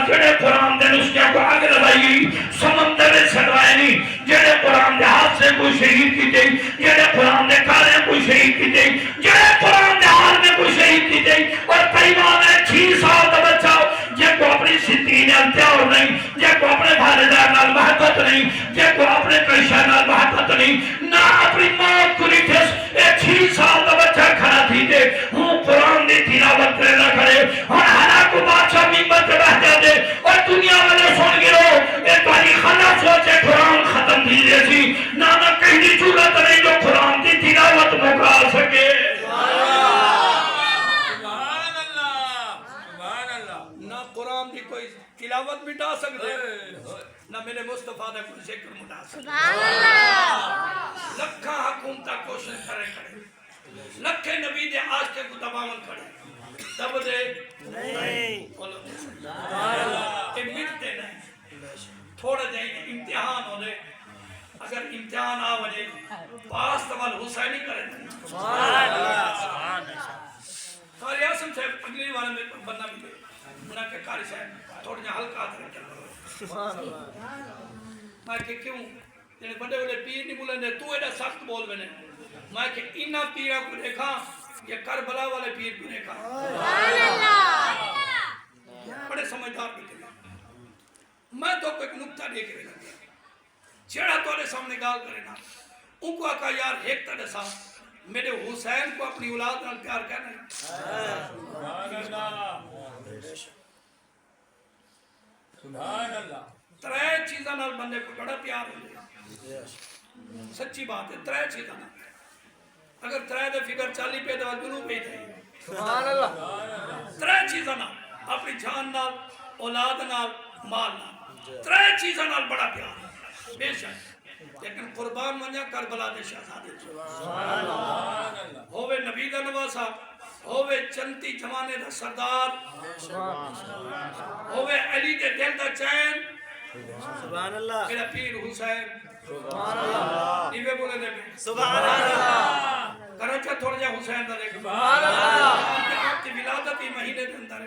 جڑے قرآن دے نسخے کو آگ لگائی سمندر میں چھڑوائے نہیں جڑے قرآن دے ہاتھ سے کوئی شہید کی جائے جڑے قرآن دے کارے کوئی شہید کی جائے جڑے قرآن دے حال میں کوئی شہید کی جائے اور پیمان ہے 6 سال دا بچہ جے کو اپنی ستین انتیار نہیں جے کو اپنے بھالدار نال محبت نہیں جے کو اپنے کشہ نال محبت نہیں نہ اپنی موت کو ریٹھس 6 سال دا بچہ کھڑا تھی دے ہوں قرآن دی تلاوت کرے نہ کرے اور حالہ کو بادشاہ ممبر پہ بیٹھ جا دے اور دنیا والے سن گرو ایک باری خلا سوچے قرآن ختم تھی دے سی نہ کہیں ضرورت نہیں جو قرآن دی تلاوت مکا سکے نہ قرآن دی کوئی تلاوت مٹا سکتے نہ میرے مصطفیٰ نے کوئی ذکر مٹا سکتے لکھا حکومتہ کوشش کرے لکھے نبی دے آج کے کو تمامن کرے تب دے نہیں مٹتے نہیں تھوڑے جائیں امتحان ہو دے اگر امتحان آ وجے پاس تمال حسینی کرے قاری آسم صاحب اگلی والے میں بننا بھی دے انہاں کے قاری صاحب تھوڑے جہاں حلقہ آتے ہیں میں کہ کیوں یعنی بڑے بڑے پیر نہیں بولے دے تو ایڈا سخت بول بنے میں کہ انہاں پیرہ کو دیکھا یہ کربلا والے پیر کو دیکھا بڑے سمجھدار بھی تھے میں تو کوئی نکتہ دیکھ رہے لگا چھڑا تو نے سامنے گال کرے نا ان کو آکا یار ایک طرح سا میرے حسین کو اپنی اولاد نال پیار کہنا سبحان اللہ ترے چیزاں نال بندے کو بڑا پیار ہو جائے سچی بات ہے ترے چیزاں نال اگر ترے دے فکر 40 پہ دوا جنوب پہ جائے سبحان اللہ ترے چیزاں نال اپنی جان نال اولاد نال مال نال ترے چیزاں نال بڑا پیار بے شک لیکن قربان منجا کربلا دے شہزادے سبحان اللہ ہووے نبی دا نواسا ہووے چنتی جوانے دا سردار ہووے علی دے دل دا چین سبحان اللہ میرا پیر حسین سبحان اللہ نیوے بولے دے سبحان اللہ کرچہ تھوڑ جا حسین دا دیکھ سبحان اللہ آپ کی ولادت ہی مہینے دے اندر